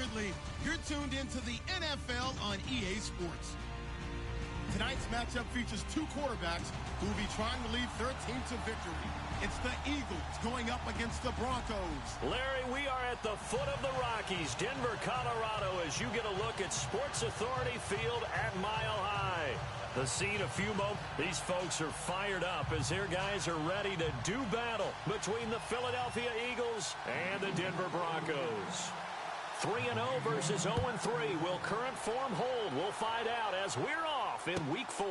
Absolutely. You're tuned into the NFL on EA Sports. Tonight's matchup features two quarterbacks who will be trying to lead their team to victory. It's the Eagles going up against the Broncos. Larry, we are at the foot of the Rockies, Denver, Colorado, as you get a look at Sports Authority Field at Mile High. The scene a few moments. These folks are fired up as their guys are ready to do battle between the Philadelphia Eagles and the Denver Broncos. 3-0 versus 0-3. Will current form hold? We'll find out as we're off in Week 4.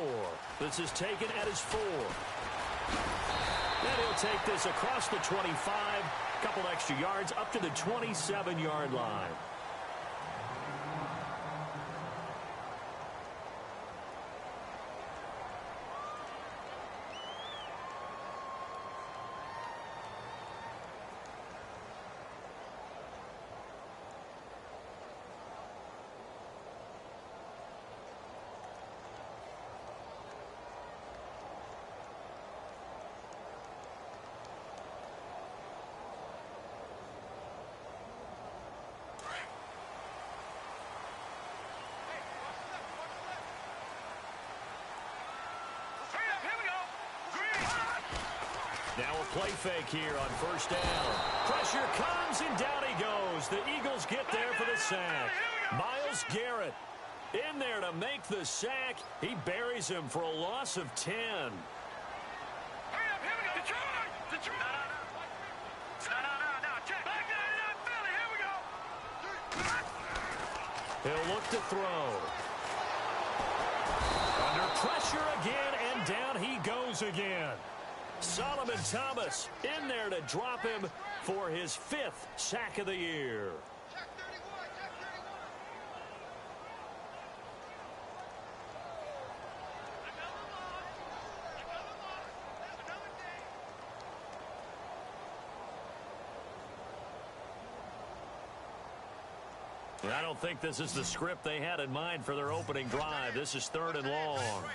This is taken at his 4. And he'll take this across the 25. Couple extra yards up to the 27-yard line. Now a play fake here on first down. Pressure comes, and down he goes. The Eagles get there for the sack. Myles Garrett in there to make the sack. He buries him for a loss of 10. He'll look to throw. Under pressure again, and down he goes again. Solomon Thomas in there to drop him for his 5th sack of the year. And I don't think this is the script they had in mind for their opening drive. This is 3rd and long.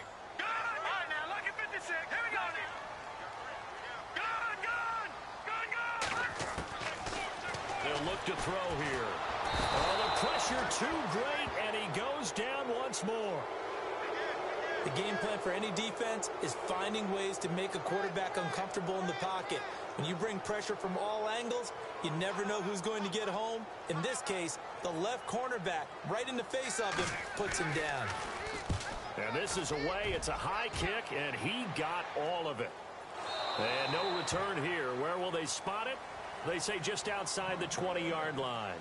They'll look to throw here. Oh, the pressure too great, and he goes down once more. The game plan for any defense is finding ways to make a quarterback uncomfortable in the pocket. When you bring pressure from all angles, you never know who's going to get home. In this case, the left cornerback, right in the face of him, puts him down. And this is away. It's a high kick, and he got all of it. And no return here. Where will they spot it? They say just outside the 20-yard line.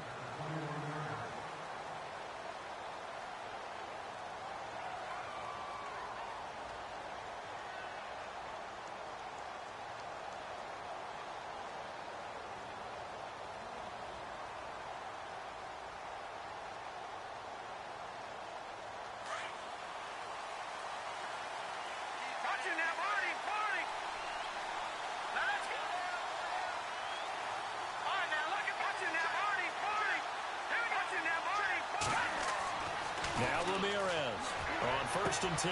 Now Ramirez on 1st and 10.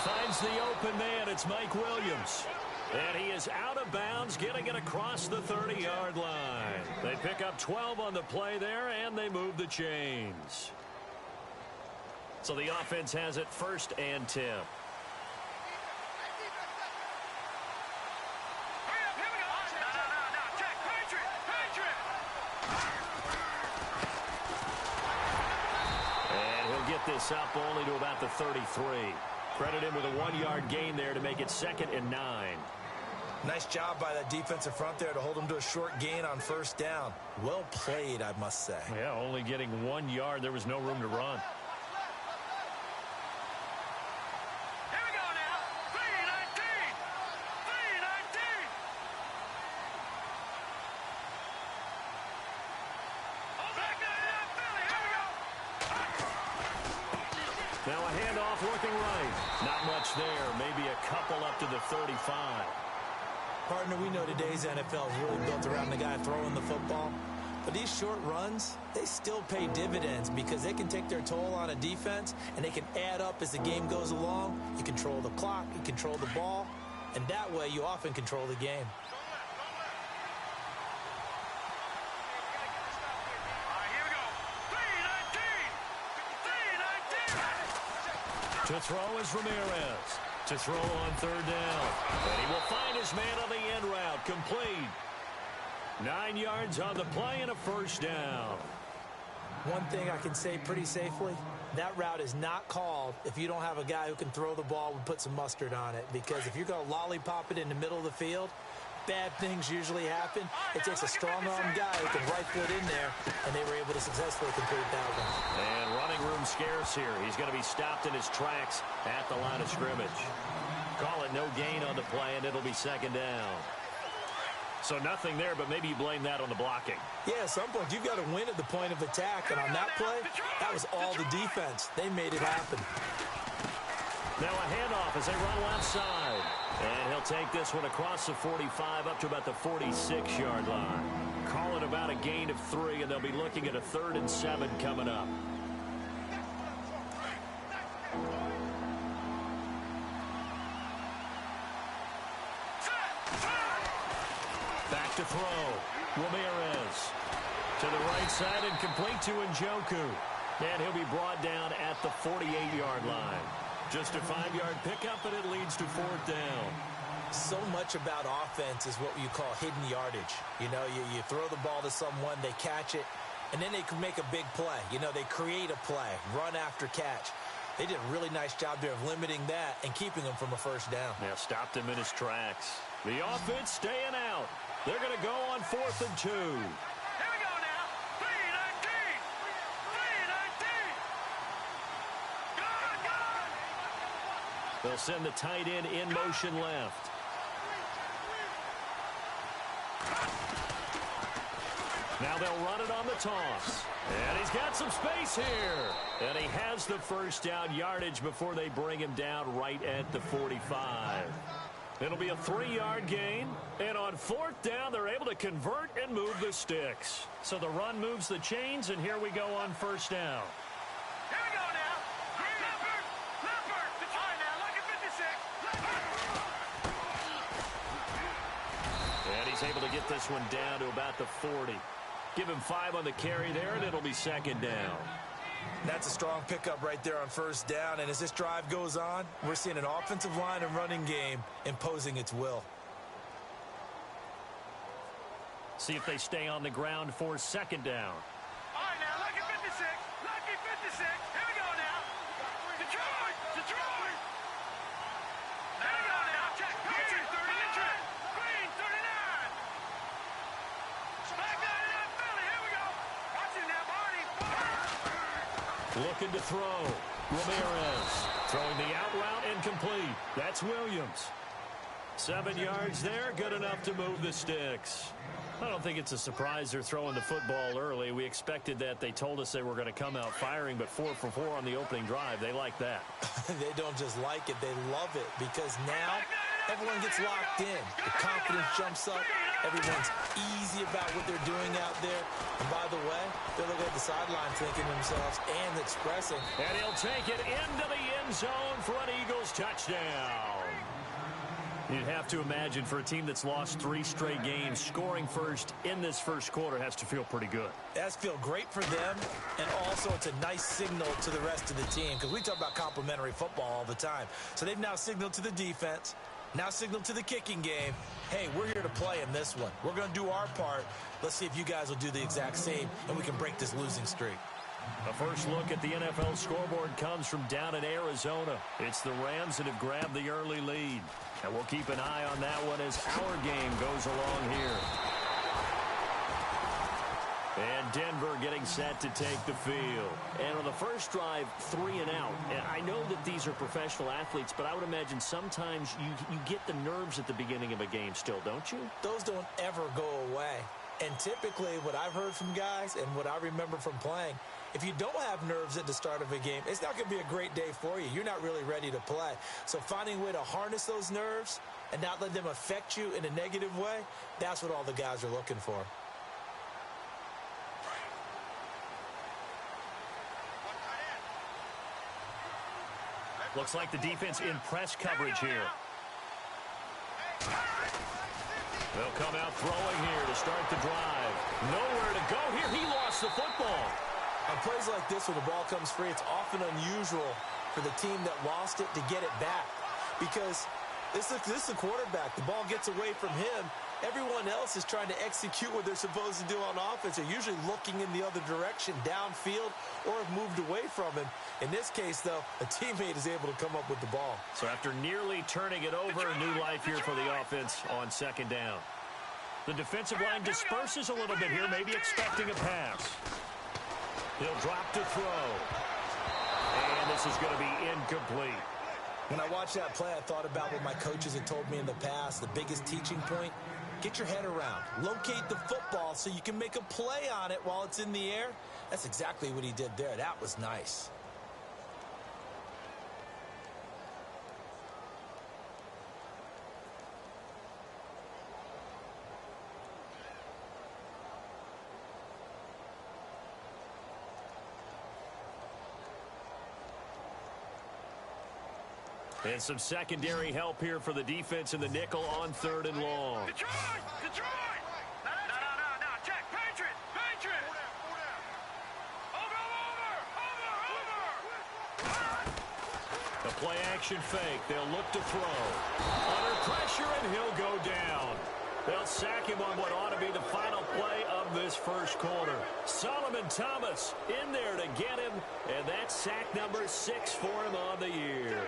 Finds the open man. It's Mike Williams. And he is out of bounds, getting it across the 30-yard line. They pick up 12 on the play there, and they move the chains. So the offense has it 1st and 10. This up only to about the 33. Credit him with a 1-yard gain there to make it 2nd and 9. Nice job by that defensive front there to hold him to a short gain on 1st down. Well played, I must say. Yeah, only getting 1 yard. There was no room to run. Now a handoff looking right. Not much there. Maybe a couple up to the 35. Partner, we know today's NFL is really built around the guy throwing the football. But these short runs, they still pay dividends because they can take their toll on a defense, and they can add up as the game goes along. You control the clock, you control the ball, and that way you often control the game. To throw is Ramirez. To throw on third down. And he will find his man on the end route. Complete. 9 yards on the play and a first down. One thing I can say pretty safely, that route is not called if you don't have a guy who can throw the ball and put some mustard on it. Because if you're going to lollipop it in the middle of the field, bad things usually happen. It takes a strong-arm guy who can right foot in there, and they were able to successfully complete that one. And running room scarce here. He's going to be stopped in his tracks at the line of scrimmage. Call it no gain on the play, and it'll be second down. So nothing there, but maybe you blame that on the blocking. Yeah, at some point, you've got to win at the point of attack, and on that play, that was all the defense. They made it happen. Now a handoff as they run left side. And he'll take this one across the 45 up to about the 46-yard line. Call it about a gain of 3, and they'll be looking at a 3rd and 7 coming up. Back to throw. Ramirez. To the right side and complete to Njoku. And he'll be brought down at the 48-yard line. Just a 5-yard pickup, and it leads to 4th down. So much about offense is what you call hidden yardage. You know, you throw the ball to someone, they catch it, and then they can make a big play. You know, they create a play, run after catch. They did a really nice job there of limiting that and keeping him from a first down. Yeah, stopped him in his tracks. The offense staying out. They're going to go on 4th and 2. They'll send the tight end in motion left. Now they'll run it on the toss. And he's got some space here. And he has the first down yardage before they bring him down right at the 45. It'll be a 3-yard gain. And on 4th down, they're able to convert and move the sticks. So the run moves the chains, and here we go on first down. And he's able to get this one down to about the 40. Give him 5 on the carry there, and it'll be second down. That's a strong pickup right there on first down. And as this drive goes on, we're seeing an offensive line and running game imposing its will. See if they stay on the ground for second down. All right, now, lucky 56. Lucky 56. Here we go now. Detroit. Detroit. There we go now. Check. Green, 30. Green, 39. Back down in Philly. Here we go. Watch it now, Barney. Looking to throw. Ramirez throwing the out route incomplete. That's Williams. 7 yards there. Good enough to move the sticks. I don't think it's a surprise they're throwing the football early. We expected that. They told us they were going to come out firing, but 4 for 4 on the opening drive. They like that. They don't just like it. They love it because now everyone gets locked in. The confidence jumps up. Everyone's easy about what they're doing out there. And by the way, they're looking at the sideline thinking to themselves and expressing. And he'll take it into the end zone for an Eagles touchdown. You'd have to imagine for a team that's lost 3 straight games, scoring first in this first quarter has to feel pretty good. It has to feel great for them, and also it's a nice signal to the rest of the team because we talk about complimentary football all the time. So they've now signaled to the defense, now signaled to the kicking game, hey, we're here to play in this one. We're going to do our part. Let's see if you guys will do the exact same, and we can break this losing streak. A first look at the NFL scoreboard comes from down in Arizona. It's the Rams that have grabbed the early lead. And we'll keep an eye on that one as our game goes along here. And Denver getting set to take the field. And on the first drive, 3 and out. And I know that these are professional athletes, but I would imagine sometimes you get the nerves at the beginning of a game still, don't you? Those don't ever go away. And typically what I've heard from guys and what I remember from playing, if you don't have nerves at the start of a game, it's not going to be a great day for you. You're not really ready to play. So finding a way to harness those nerves and not let them affect you in a negative way, that's what all the guys are looking for. Looks like the defense in press coverage here. They'll come out throwing here to start the drive. Nowhere to go here. He lost the football. On plays like this, when the ball comes free, it's often unusual for the team that lost it to get it back. Because this is a quarterback. The ball gets away from him. Everyone else is trying to execute what they're supposed to do on offense. They're usually looking in the other direction, downfield, or have moved away from him. In this case, though, a teammate is able to come up with the ball. So after nearly turning it over, a new life here for the offense on second down. The defensive line disperses a little bit here, maybe expecting a pass. He'll drop to throw. And this is going to be incomplete. When I watched that play, I thought about what my coaches had told me in the past. The biggest teaching point, get your head around. Locate the football so you can make a play on it while it's in the air. That's exactly what he did there. That was nice. And some secondary help here for the defense in the nickel on 3rd and long. Detroit! Detroit! No. Check. Patriot! Over! The play action fake. They'll look to throw. Under pressure, and he'll go down. They'll sack him on what ought to be the final play of this first quarter. Solomon Thomas in there to get him, and that's sack number 6 for him on the year.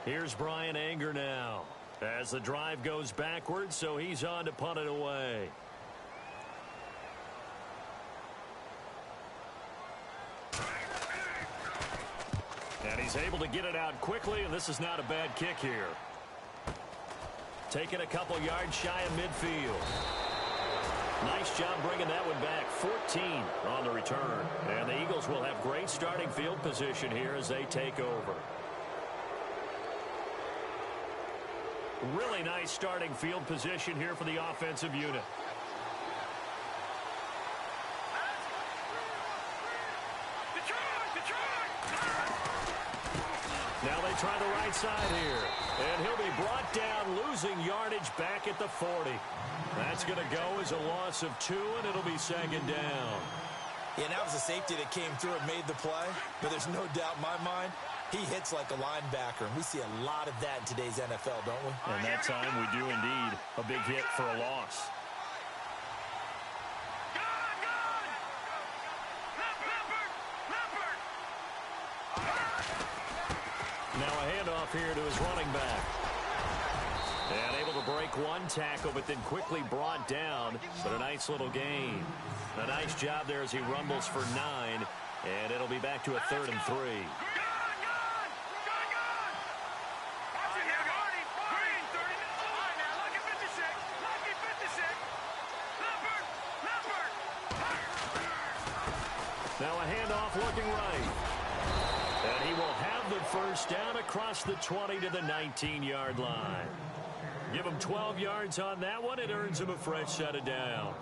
Here's Brian Anger now as the drive goes backwards, so he's on to punt it away. And he's able to get it out quickly, and this is not a bad kick here. Taking a couple yards shy of midfield. Nice job bringing that one back. 14 on the return. And the Eagles will have great starting field position here as they take over. Really nice starting field position here for the offensive unit. Now they try the right side here. And he'll be brought down, losing yardage back at the 40. That's going to go as a loss of 2, and it'll be 2nd down. Yeah, that was a safety that came through and made the play. But there's no doubt in my mind, he hits like a linebacker. And we see a lot of that in today's NFL, don't we? And that time we do indeed. A big hit for a loss. Now a handoff here to his running back. And able to break one tackle, but then quickly brought down. But a nice little gain. A nice job there as he rumbles for 9. And it'll be back to a 3rd and 3. Now a handoff looking right. And he will have the first down across the 20 to the 19-yard line. Give him 12 yards on that one. It earns him a fresh set of downs.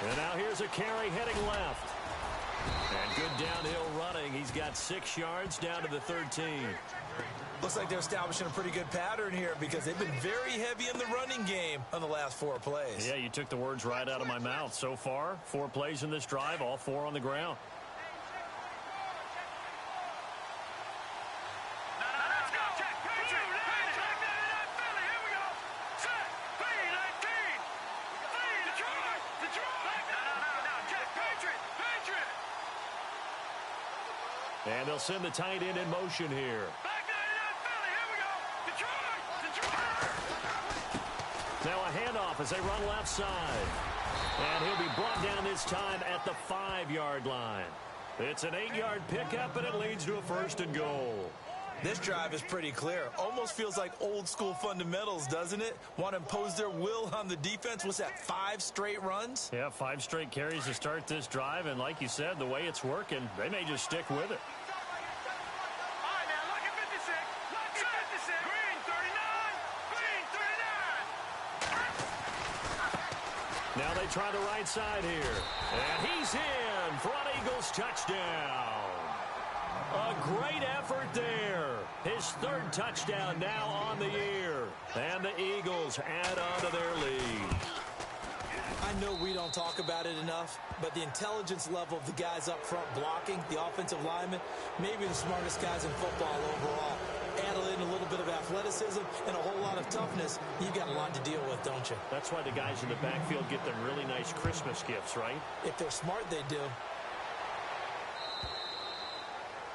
And now here's a carry heading left. And good downhill running. He's got 6 yards down to the 13. Looks like they're establishing a pretty good pattern here because they've been very heavy in the running game on the last 4 plays. Yeah, you took the words right out of my mouth. So far, 4 plays in this drive, all 4 on the ground. And they'll send the tight end in motion here. Now a handoff as they run left side. And he'll be brought down this time at the 5-yard line. It's an 8-yard pickup, and it leads to a 1st and goal. This drive is pretty clear. Almost feels like old school fundamentals, doesn't it? Want to impose their will on the defense. What's that, 5 straight runs? Yeah, 5 straight carries to start this drive. And like you said, the way it's working, they may just stick with it. Now they try the right side here. And he's in for an Eagles touchdown. A great effort there. His third touchdown now on the year. And the Eagles add on to their lead. I know we don't talk about it enough, but the intelligence level of the guys up front blocking, the offensive linemen, maybe the smartest guys in football overall. Add in a little bit of athleticism and a whole lot of toughness, you've got a lot to deal with, don't you? That's why the guys in the backfield get them really nice Christmas gifts, right? If they're smart, they do.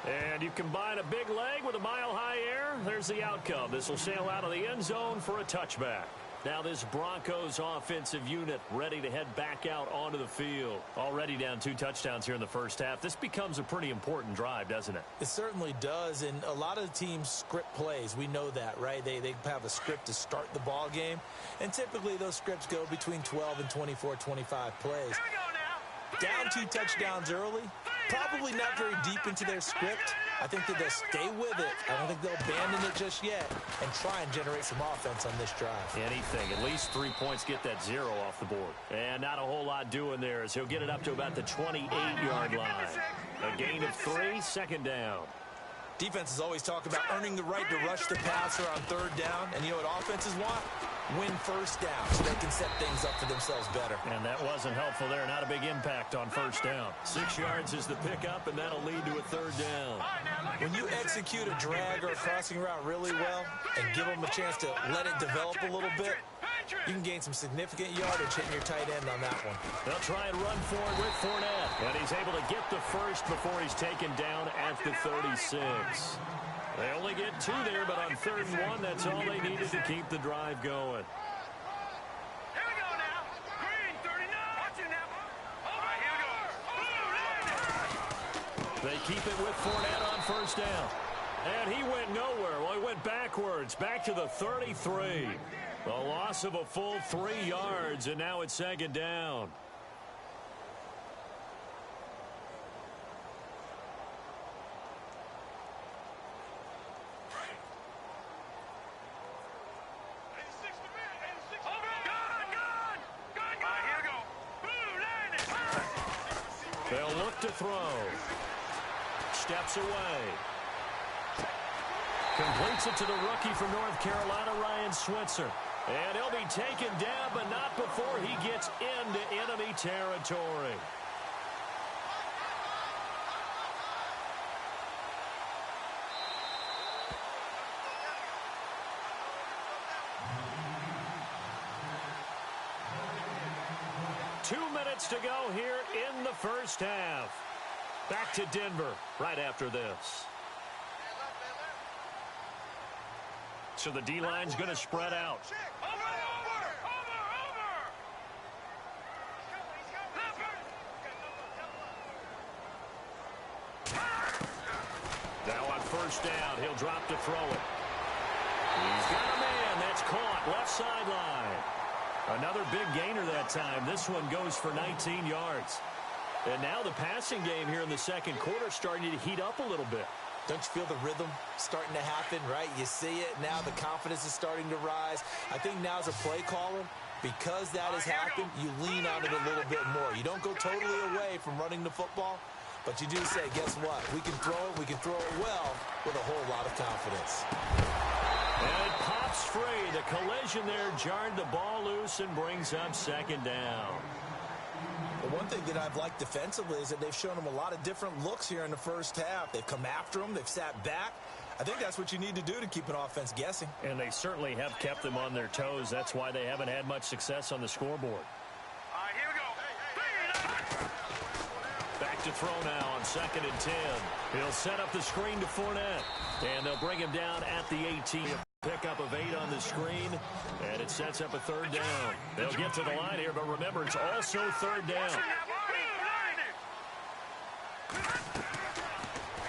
And you combine a big leg with a mile-high air, there's the outcome. This will sail out of the end zone for a touchback. Now this Broncos offensive unit ready to head back out onto the field. Already down 2 touchdowns here in the first half. This becomes a pretty important drive, doesn't it? It certainly does, and a lot of teams script plays. We know that, right? They have a script to start the ball game, and typically those scripts go between 12 and 24, 25 plays. Down 2 touchdowns early, probably not very deep into their script. I think that they'll stay with it. I don't think they'll abandon it just yet and try and generate some offense on this drive. Anything. At least 3 points, get that 0 off the board. And not a whole lot doing there as he'll get it up to about the 28-yard line. A gain of 3, second down. Defenses always talk about earning the right to rush the passer on third down. And you know what offenses want? Win first down so they can set things up for themselves better. And that wasn't helpful there. Not a big impact on first down. 6 yards is the pickup, and that'll lead to a third down. When you execute a drag or a crossing route really well and give them a chance to let it develop a little bit, you can gain some significant yardage hitting your tight end on that one. They'll try and run forward with Fournette. And he's able to get the first before he's taken down at the 36. They only get 2 there, but on 3rd and 1, that's all they needed to keep the drive going. Here we go now. Green, 39. Watch it now. All right, here we go. They keep it with Fournette on first down. And he went nowhere. Well, he went backwards, back to the 33. A loss of a full 3 yards, and now it's 2nd down. They'll look to throw. Steps away. Completes it to the rookie from North Carolina, Ryan Switzer. And he'll be taken down, but not before he gets into enemy territory. Two minutes to go here in the first half. Back to Denver right after this. So the D-line's going to spread out. Now on first down, he'll drop to throw it. He's got a man. That's caught. Left sideline. Another big gainer that time. This one goes for 19 yards. And now the passing game here in the second quarter starting to heat up a little bit. Don't you feel the rhythm starting to happen, right? You see it now. The confidence is starting to rise. I think now as a play caller, because that has happened, you lean on it a little bit more. You don't go totally away from running the football, but you do say, guess what? We can throw it. We can throw it well with a whole lot of confidence. And it pops free. The collision there jarred the ball loose and brings up 2nd down. The one thing that I've liked defensively is that they've shown them a lot of different looks here in the first half. They've come after them. They've sat back. I think that's what you need to do to keep an offense guessing. And they certainly have kept them on their toes. That's why they haven't had much success on the scoreboard. All right, here we go. Back to throw now on 2nd and 10. He'll set up the screen to Fournette. And they'll bring him down at the 18. Pickup of 8 on the screen, and it sets up a 3rd down. They'll get to the line here, but remember, it's also 3rd down.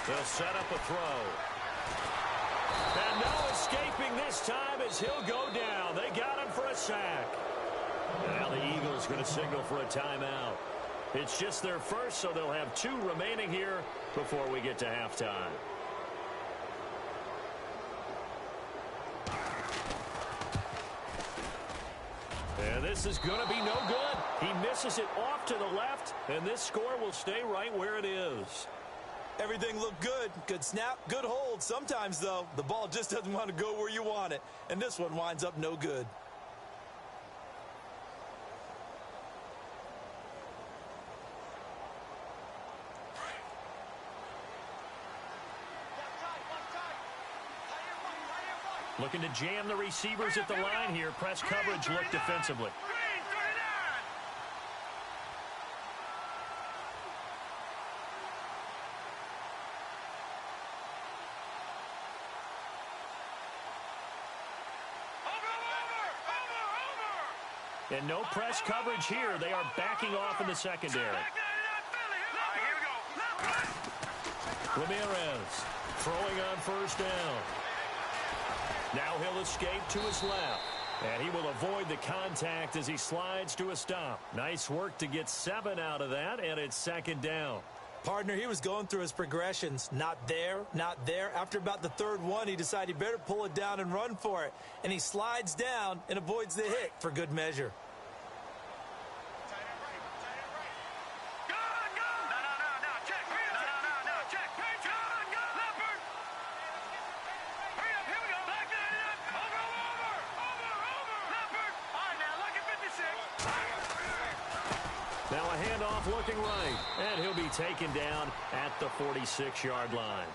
They'll set up a throw. And no escaping this time as he'll go down. They got him for a sack. Now the Eagles going to signal for a timeout. It's just their first, so they'll have 2 remaining here before we get to halftime. And this is going to be no good. He misses it off to the left, and this score will stay right where it is. Everything looked good. Good snap, good hold. Sometimes, though, the ball just doesn't want to go where you want it. And this one winds up no good. Looking to jam the receivers at the line here. Press coverage look defensively. And no press coverage here. They are backing off in the secondary. Ramirez throwing on first down. Now he'll escape to his left. And he will avoid the contact as he slides to a stop. Nice work to get 7 out of that, and it's second down. Partner, he was going through his progressions. Not there, not there. After about the third one, he decided he better pull it down and run for it. And he slides down and avoids the hit for good measure. Now a handoff looking right, and he'll be taken down at the 46-yard line.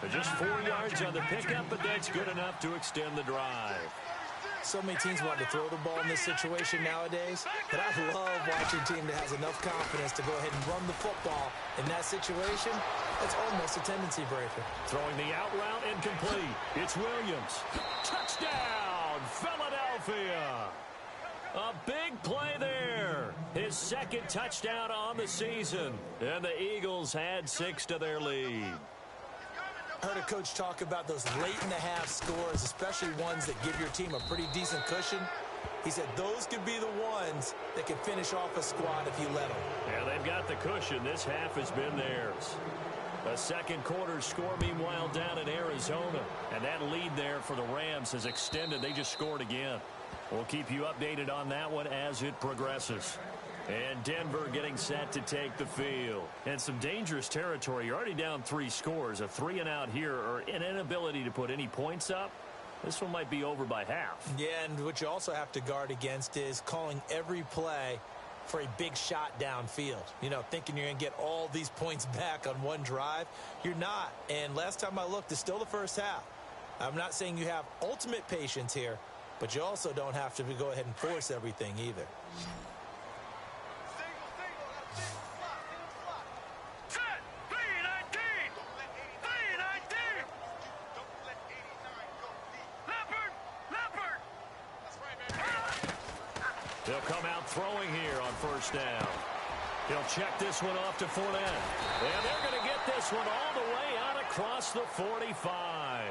Just 4 yards on the pickup, but that's good enough to extend the drive. So many teams want to throw the ball in this situation nowadays, but I love watching a team that has enough confidence to go ahead and run the football. In that situation, it's almost a tendency breaker. Throwing the out route incomplete. It's Williams. Touchdown, Philadelphia! A big play there. His second touchdown on the season. And the Eagles add 6 to their lead. I heard a coach talk about those late-in-the-half scores, especially ones that give your team a pretty decent cushion. He said those could be the ones that can finish off a squad if you let them. Yeah, they've got the cushion. This half has been theirs. A second quarter score, meanwhile, down in Arizona. And that lead there for the Rams has extended. They just scored again. We'll keep you updated on that one as it progresses. And Denver getting set to take the field. And some dangerous territory. You're already down 3 scores. A 3-and-out here, or an inability to put any points up. This one might be over by half. Yeah, and what you also have to guard against is calling every play for a big shot downfield. You know, thinking you're going to get all these points back on one drive. You're not. And last time I looked, it's still the first half. I'm not saying you have ultimate patience here, but you also don't have to go ahead and force everything either. They'll come out throwing here on first down. He'll check this one off to Fournette. And they're going to get this one all the way out across the 45.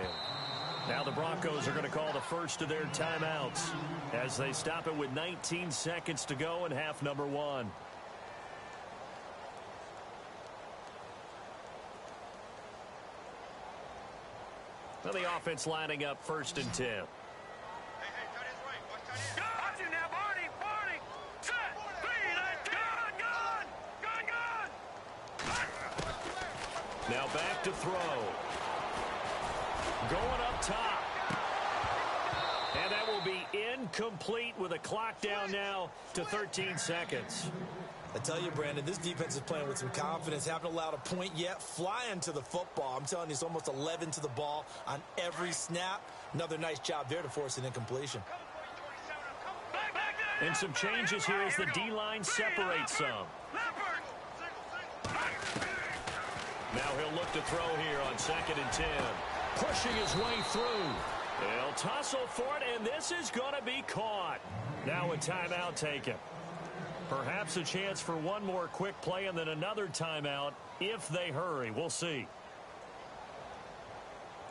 Now the Broncos are going to call the first of their timeouts as they stop it with 19 seconds to go in half number 1. Well, the offense lining up 1st and 10. Now back to throw. Going up top. And that will be incomplete with a clock down now to 13 seconds. I tell you, Brandon, this defense is playing with some confidence. Haven't allowed a point yet. Flying to the football. I'm telling you, it's almost 11 to the ball on every snap. Another nice job there to force an incompletion. And some changes here as the D-line separates some. Now he'll look to throw here on 2nd and 10. Pushing his way through. They'll tussle for it, and this is going to be caught. Now a timeout taken. Perhaps a chance for one more quick play and then another timeout if they hurry. We'll see.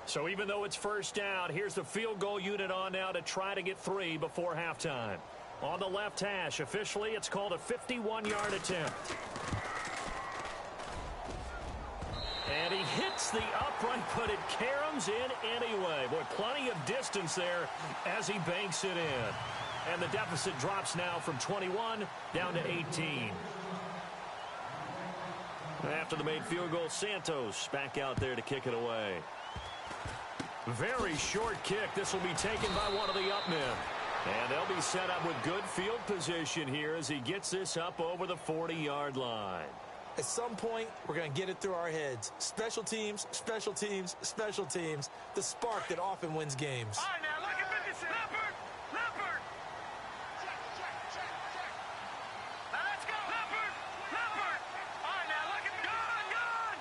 So even though it's first down, here's the field goal unit on now to try to get 3 before halftime. On the left hash, officially it's called a 51-yard attempt. And he hits the upright, but it caroms in anyway. Boy, plenty of distance there as he banks it in. And the deficit drops now from 21 down to 18. After the made field goal, Santos back out there to kick it away. Very short kick. This will be taken by one of the up men. And they'll be set up with good field position here as he gets this up over the 40-yard line. At some point, we're going to get it through our heads. Special teams, special teams, special teams. The spark that often wins games. All right, now, look at 56. Leopard! Leopard! Check. Now, let's go. Leopard! Leopard! All right, now, look at gun!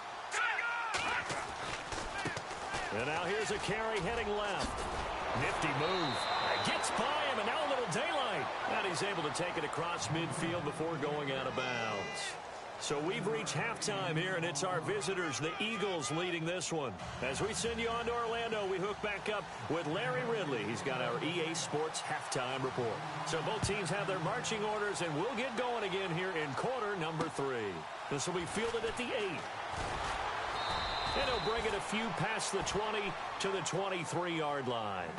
And now here's a carry heading left. Nifty move. Gets by him, and now a little daylight. And he's able to take it across midfield before going out of bounds. So we've reached halftime here, and it's our visitors, the Eagles, leading this one. As we send you on to Orlando, we hook back up with Larry Ridley. He's got our EA Sports halftime report. So both teams have their marching orders, and we'll get going again here in quarter number 3. This will be fielded at the 8. And he'll bring it a few past the 20 to the 23-yard line.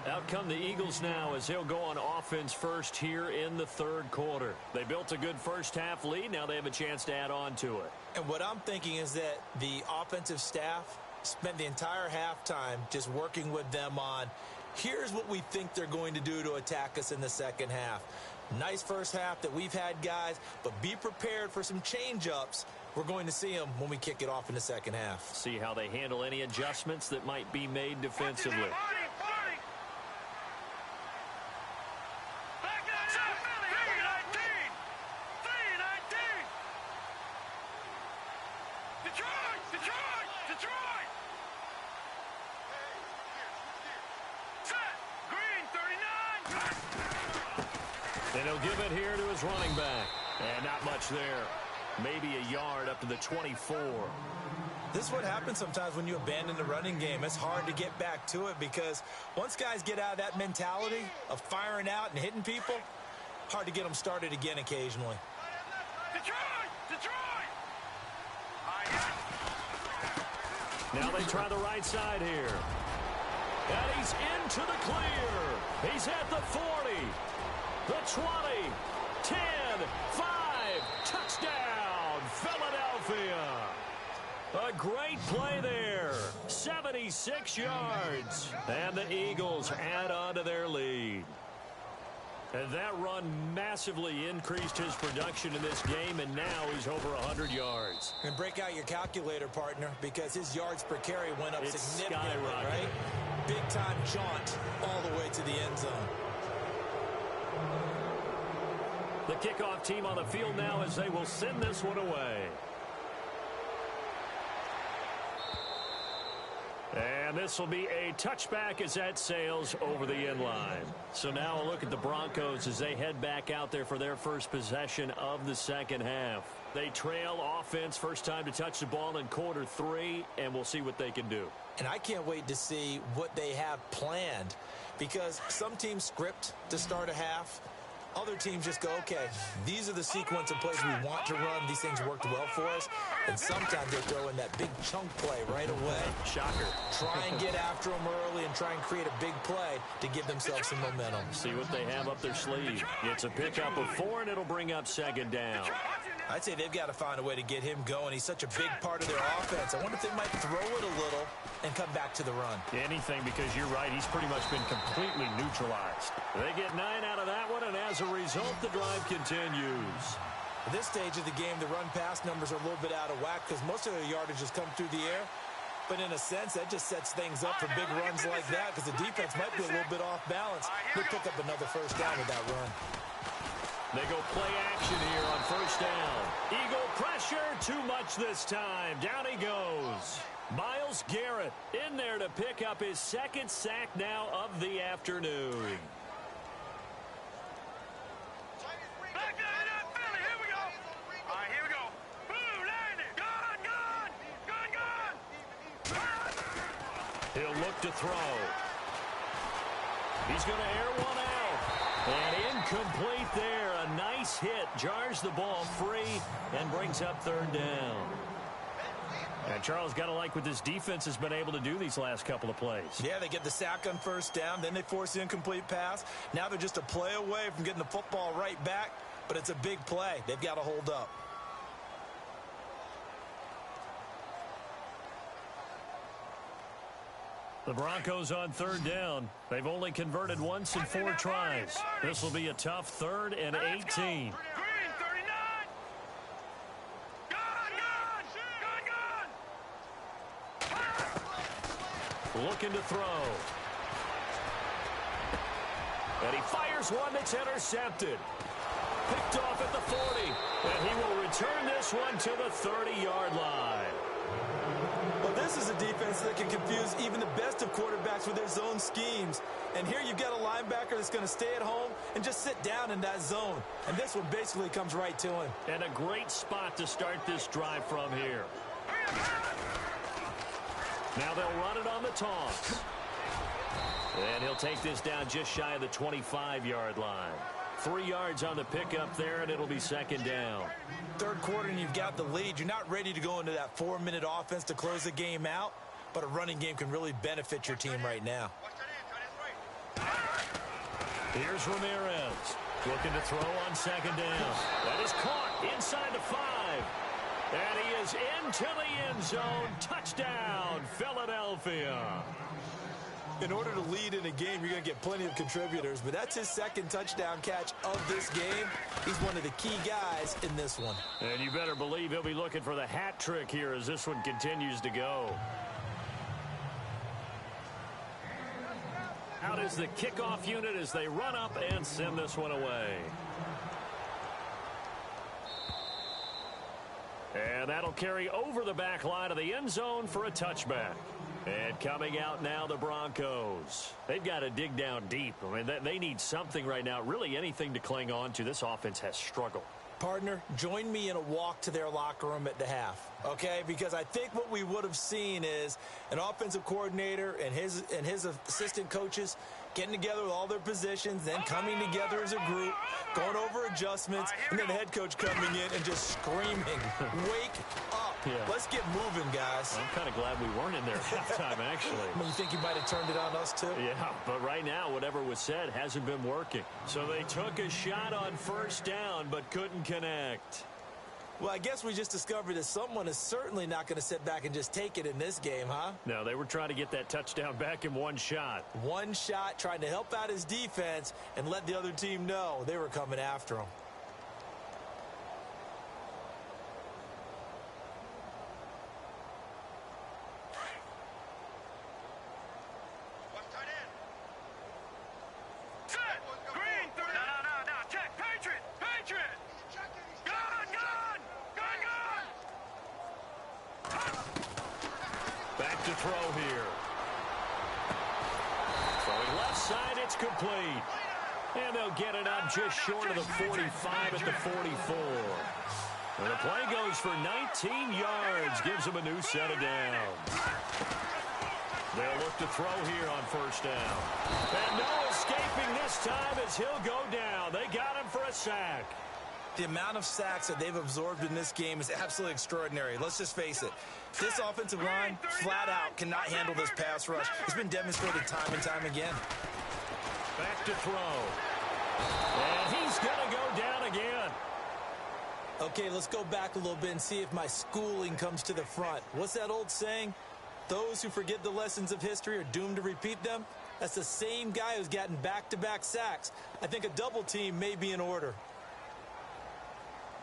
Out come the Eagles now as they'll go on offense first here in the third quarter. They built a good first-half lead. Now they have a chance to add on to it. And what I'm thinking is that the offensive staff spent the entire halftime just working with them on, here's what we think they're going to do to attack us in the second half. Nice first half that we've had, guys, but be prepared for some change-ups. We're going to see them when we kick it off in the second half. See how they handle any adjustments that might be made defensively. And he'll give it here to his running back. And not much there. Maybe a yard up to the 24. This is what happens sometimes when you abandon the running game. It's hard to get back to it because once guys get out of that mentality of firing out and hitting people, hard to get them started again occasionally. Now they try the right side here. And he's into the clear. He's at the 40. The 20, 10, 5, touchdown, Philadelphia. A great play there, 76 yards. And the Eagles add on to their lead. And that run massively increased his production in this game, and now he's over 100 yards. And break out your calculator, partner, because his yards per carry went up significantly, right? Big-time jaunt all the way to the end zone. The kickoff team on the field now as they will send this one away. And this will be a touchback as that sails over the end line. So now a look at the Broncos as they head back out there for their first possession of the second half. They trail offense, first time to touch the ball in quarter 3, and we'll see what they can do. And I can't wait to see what they have planned, because some teams script to start a half. Other teams just go, okay, these are the sequence of plays we want to run. These things worked well for us. And sometimes they throw in that big chunk play right away. Shocker. Try and get after them early and try and create a big play to give themselves some momentum. See what they have up their sleeve. It's a pickup of 4, and it'll bring up second down. I'd say they've got to find a way to get him going. He's such a big part of their offense. I wonder if they might throw it a little and come back to the run. Anything, because you're right. He's pretty much been completely neutralized. They get 9 out of that one, and as a result, the drive continues. At this stage of the game, the run-pass numbers are a little bit out of whack because most of their yardage has come through the air. But in a sense, that just sets things up for big runs like that because the defense might be a little bit off balance. They'll pick up another first down with that run. They go play action here on first down. Eagle pressure, too much this time. Down he goes. Myles Garrett in there to pick up his second sack now of the afternoon. Back line up, Philly. Here we go. All right, here we go. Boom, landing. Gun. He'll look to throw. He's going to air one out. And incomplete there. A nice hit. Jars the ball free and brings up third down. And Charles, got to like what this defense has been able to do these last couple of plays. Yeah, they get the sack on first down, then they force the incomplete pass. Now they're just a play away from getting the football right back, but it's a big play. They've got to hold up. The Broncos on third down. They've only converted once in 4 tries. This will be a tough 3rd and 18. Looking to throw. And he fires one that's intercepted. Picked off at the 40. And he will return this one to the 30-yard line. Well, this is a defense that can confuse even the best of quarterbacks with their zone schemes. And here you've got a linebacker that's going to stay at home and just sit down in that zone. And this one basically comes right to him. And a great spot to start this drive from here. Now they'll run it on the toss. And he'll take this down just shy of the 25-yard line. 3 yards on the pickup there, and it'll be 2nd down. Third quarter, and you've got the lead. You're not ready to go into that 4-minute offense to close the game out, but a running game can really benefit your team right now. Here's Ramirez. Looking to throw on 2nd down. That is caught inside the 5. And he is into the end zone. Touchdown, Philadelphia. In order to lead in a game, you're going to get plenty of contributors, but that's his 2nd touchdown catch of this game. He's one of the key guys in this one. And you better believe he'll be looking for the hat trick here as this one continues to go. Out is the kickoff unit as they run up and send this one away. And that'll carry over the back line of the end zone for a touchback. And coming out now, the Broncos. They've got to dig down deep. I mean, they need something right now, really anything to cling on to. This offense has struggled. Partner, join me in a walk to their locker room at the half, okay? Because I think what we would have seen is an offensive coordinator and his assistant coaches getting together with all their positions, then coming together as a group, going over adjustments, and then the head coach coming in and just screaming, wake up. Yeah. Let's get moving, guys. I'm kind of glad we weren't in there at halftime, actually. You think you might have turned it on us, too? Yeah, but right now, whatever was said hasn't been working. So they took a shot on 1st down, but couldn't connect. Well, I guess we just discovered that someone is certainly not going to sit back and just take it in this game, huh? No, they were trying to get that touchdown back in one shot. One shot, trying to help out his defense and let the other team know they were coming after him. Back to throw here. Throwing left side, it's complete. And they'll get it up just short of the 45 at the 44. And the play goes for 19 yards, gives them a new set of downs. They'll look to throw here on 1st down. And no escaping this time as he'll go down. They got him for a sack. The amount of sacks that they've absorbed in this game is absolutely extraordinary. Let's just face it. This offensive line, flat out, cannot handle this pass rush. It's been demonstrated time and time again. Back to throw. And he's going to go down again. Okay, let's go back a little bit and see if my schooling comes to the front. What's that old saying? Those who forget the lessons of history are doomed to repeat them. That's the same guy who's gotten back-to-back sacks. I think a double team may be in order.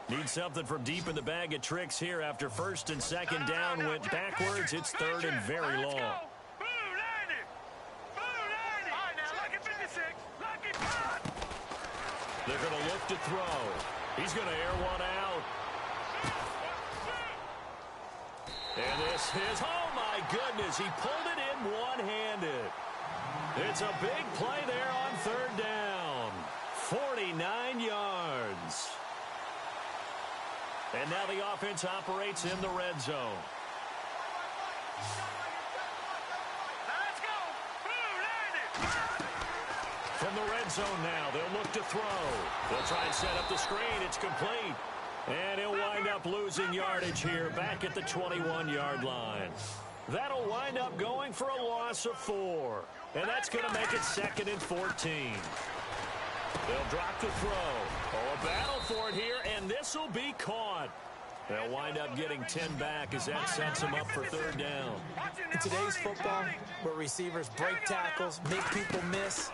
Need something from deep in the bag of tricks here after 1st and 2nd down went backwards. It's 3rd and very long. They're going to look to throw. He's going to air one out. And this is, oh my goodness, he pulled it in one-handed. It's a big play there on 3rd down. 49 yards. And now the offense operates in the red zone. Let's go. From the red zone now, they'll look to throw. They'll try and set up the screen. It's complete. And he'll wind up losing yardage here back at the 21-yard line. That'll wind up going for a loss of 4. And that's going to make it 2nd and 14. They'll drop the throw. Oh, a battle for it here, and this will be caught. They'll wind up getting 10 back as that sets them up for 3rd down. In today's football, where receivers break tackles, make people miss,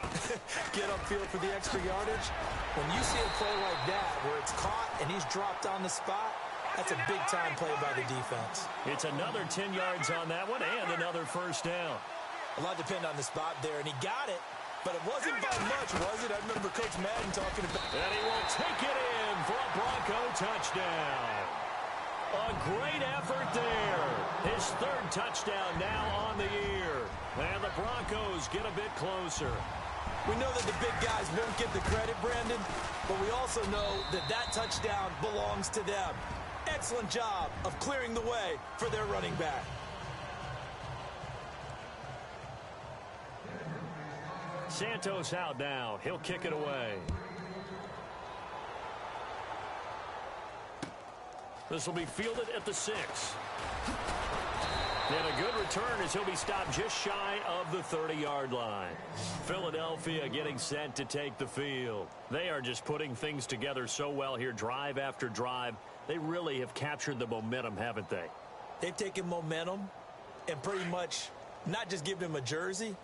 get upfield for the extra yardage, when you see a play like that where it's caught and he's dropped on the spot, that's a big-time play by the defense. It's another 10 yards on that one and another 1st down. A lot depend on the spot there, and he got it, but it wasn't by much, was it? I remember Coach Madden talking about it. And he will take it in for a Bronco touchdown. A great effort there. His 3rd touchdown now on the year. And the Broncos get a bit closer. We know that the big guys won't get the credit, Brandon, but we also know that that touchdown belongs to them. Excellent job of clearing the way for their running back. Santos out now. He'll kick it away. This will be fielded at the 6. And a good return as he'll be stopped just shy of the 30-yard line. Philadelphia getting set to take the field. They are just putting things together so well here, drive after drive. They really have captured the momentum, haven't they? They've taken momentum and pretty much not just given him a jersey,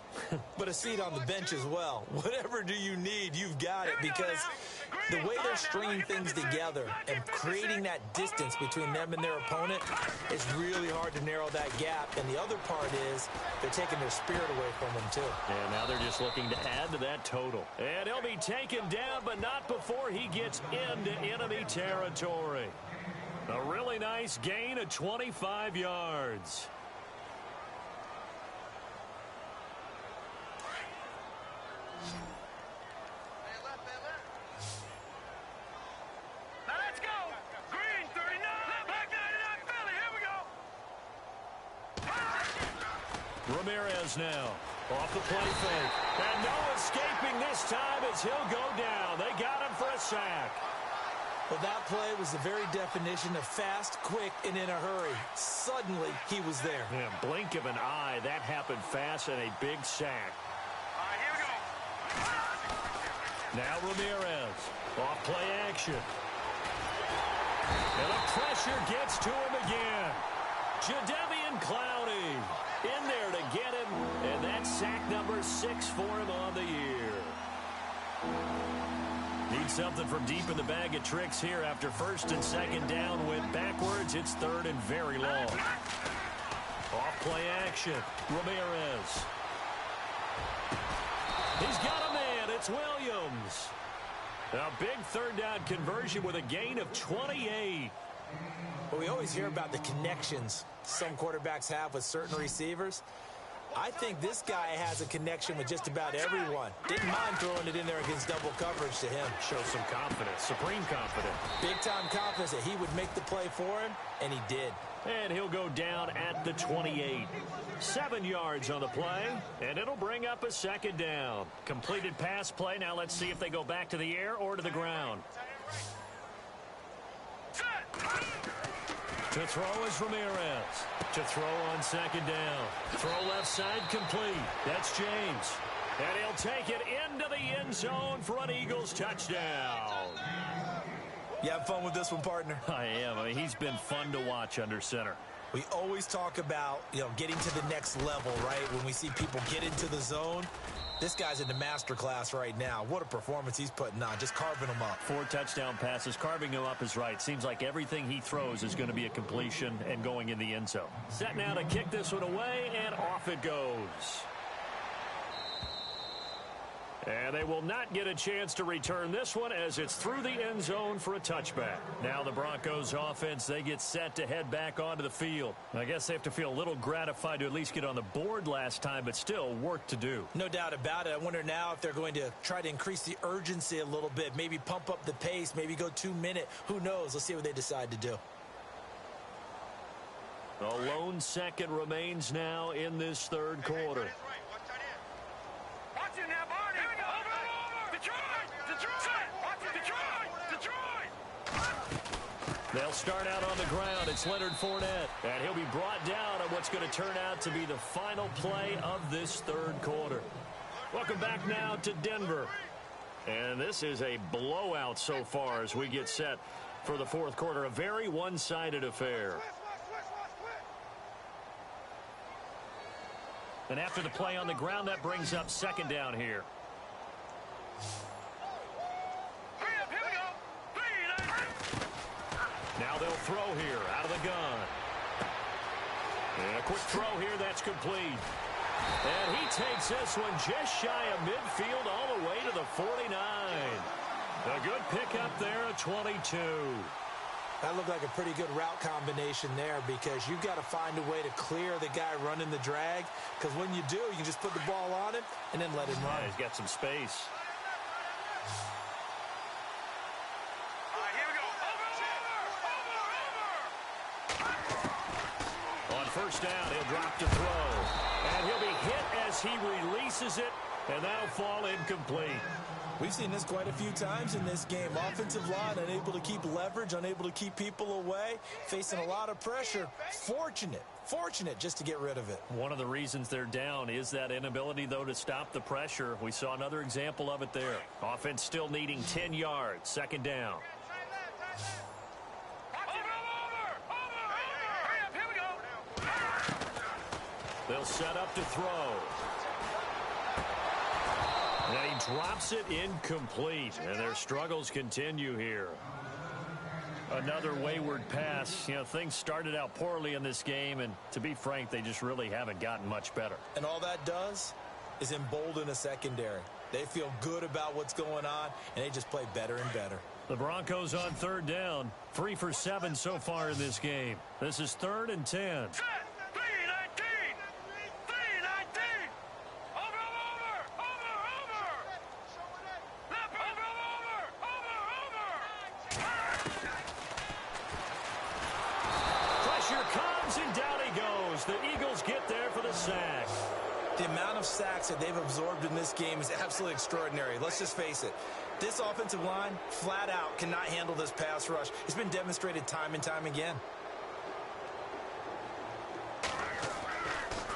but a seat on the bench as well. Whatever do you need, you've got it, because the way they're stringing things together and creating that distance between them and their opponent, it's really hard to narrow that gap. And the other part is they're taking their spirit away from them, too. And now they're just looking to add to that total. And he'll be taken down, but not before he gets into enemy territory. A really nice gain of 25 yards. Ramirez now off the play fake. And no escaping this time as he'll go down. They got him for a sack. Well, that play was the very definition of fast, quick, and in a hurry. Suddenly, he was there. Yeah, blink of an eye. That happened fast and a big sack. Here we go. Now Ramirez. Off play action. And the pressure gets to him again. Jadeveon Clowney in there to get him. And that's sack number 6 for him on the year. Need something from deep in the bag of tricks here after 1st and 2nd down. Went backwards. It's 3rd and very long. Off play action. Ramirez. He's got a man. It's Williams. A big 3rd down conversion with a gain of 28. Well, we always hear about the connections some quarterbacks have with certain receivers. I think this guy has a connection with just about everyone. Didn't mind throwing it in there against double coverage to him. Shows some confidence, supreme confidence. Big-time confidence that he would make the play for him, and he did. And he'll go down at the 28. 7 yards on the play, and it'll bring up a 2nd down. Completed pass play. Now let's see if they go back to the air or to the ground. To throw is Ramirez. To throw on 2nd down. Throw left side complete. That's James. And he'll take it into the end zone for an Eagles touchdown. You having fun with this one, partner? I am. I mean, he's been fun to watch under center. We always talk about, getting to the next level, right? When we see people get into the zone. This guy's in the master class right now. What a performance he's putting on, just carving them up. 4 touchdown passes. Carving him up is right. Seems like everything he throws is going to be a completion and going in the end zone. Set now to kick this one away, and off it goes. And they will not get a chance to return this one as it's through the end zone for a touchback. Now the Broncos offense, they get set to head back onto the field. I guess they have to feel a little gratified to at least get on the board last time, but still work to do. No doubt about it. I wonder now if they're going to try to increase the urgency a little bit, maybe pump up the pace, maybe go 2-minute. Who knows? Let's see what they decide to do. The lone second remains now in this 3rd quarter. Watch it now, Barney. Here we go. Over. Detroit. Watch it. Detroit. They'll start out on the ground. It's Leonard Fournette, and he'll be brought down on what's going to turn out to be the final play of this third quarter. Welcome back now to Denver. And this is a blowout so far as we get set for the fourth quarter. A very one-sided affair. And after the play on the ground, that brings up second down here. Now they'll throw here out of the gun. And a quick throw here, that's complete. And he takes this one just shy of midfield all the way to the 49. A good pickup there at 22. That looked like a pretty good route combination there because you've got to find a way to clear the guy running the drag, because when you do, you can just put the ball on him and then let him run. Yeah, he's got some space. On first down, he'll drop to throw. And he'll be hit as he releases it, and that'll fall incomplete. We've seen this quite a few times in this game. Offensive line unable to keep leverage, unable to keep people away, facing a lot of pressure. Fortunate just to get rid of it. One of the reasons they're down is that inability, though, to stop the pressure. We saw another example of it there. Offense still needing 10 yards. Second down. They'll set up to throw. And he drops it incomplete, and their struggles continue here. Another wayward pass. You know, things started out poorly in this game, and to be frank, they just really haven't gotten much better. And all that does is embolden a secondary. They feel good about what's going on, and they just play better and better. The Broncos on third down. 3 for 7 so far in this game. This is 3rd and 10. The Eagles get there for the sack. The amount of sacks that they've absorbed in this game is absolutely extraordinary. Let's just face it. This offensive line, flat out, cannot handle this pass rush. It's been demonstrated time and time again.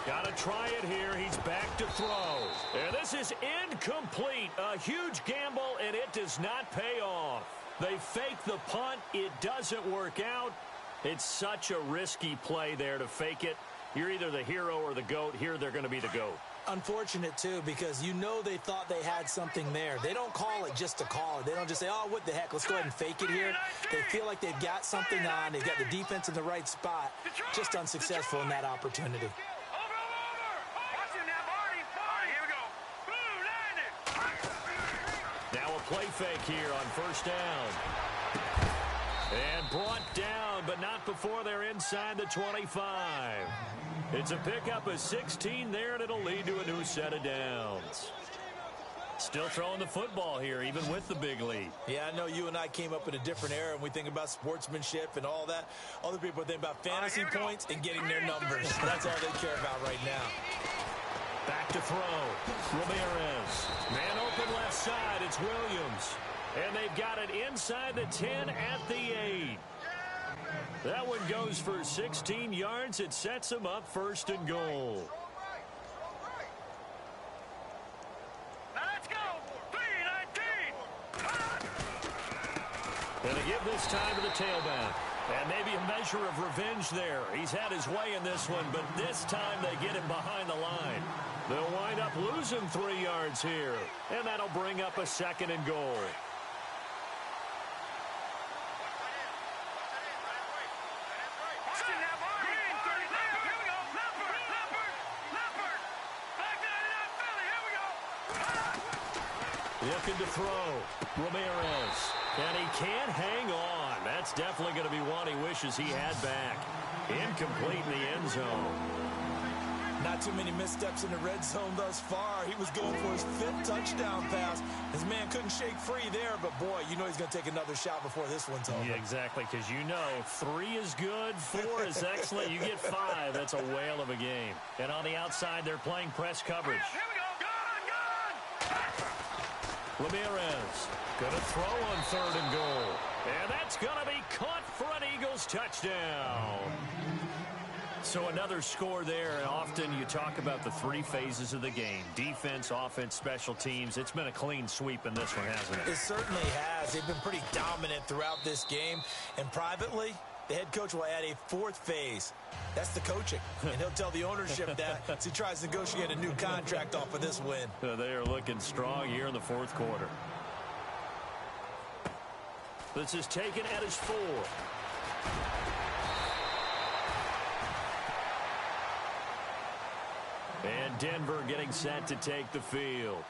Got to try it here. He's back to throw. And this is incomplete. A huge gamble, and it does not pay off. They fake the punt. It doesn't work out. It's such a risky play there to fake it. You're either the hero or the GOAT. Here they're going to be the GOAT. Unfortunate, too, because you know they thought they had something there. They don't call it just to call it. They don't just say, oh, what the heck, let's go ahead and fake it here. They feel like they've got something on. They've got the defense in the right spot. Just unsuccessful in that opportunity. Now a play fake here on first down. And brought down, but not before they're inside the 25. It's a pickup of 16 there, and it'll lead to a new set of downs. Still throwing the football here, even with the big lead. Yeah, I know you and I came up in a different era, and we think about sportsmanship and all that. Other people think about fantasy points and getting their numbers. That's all they care about right now. Back to throw. Ramirez. Man open left side. It's Williams. And they've got it inside the 10 at the 8. That one goes for 16 yards. It sets them up 1st and goal. Now let's go. 3-19. And they give this time to the tailback. And maybe a measure of revenge there. He's had his way in this one, but this time they get him behind the line. They'll wind up losing 3 yards here. And that'll bring up a 2nd and goal. Looking to throw. Ramirez. And he can't hang on. That's definitely going to be one he wishes he had back. Incomplete in the end zone. Not too many missteps in the red zone thus far. He was going for his 5th touchdown pass. His man couldn't shake free there, but boy, you know he's going to take another shot before this one's over. Yeah, exactly, because you know 3 is good, 4 is excellent. You get 5, that's a whale of a game. And on the outside, they're playing press coverage. Here we go. Ramirez going to throw on 3rd and goal. And that's going to be caught for an Bills touchdown. So another score there, and often you talk about the three phases of the game. Defense, offense, special teams. It's been a clean sweep in this one, hasn't it? It certainly has. They've been pretty dominant throughout this game. And privately, the head coach will add a fourth phase. That's the coaching. And he'll tell the ownership that as he tries to negotiate a new contract off of this win. They are looking strong here in the fourth quarter. This is taken at his 4. And Denver getting set to take the field.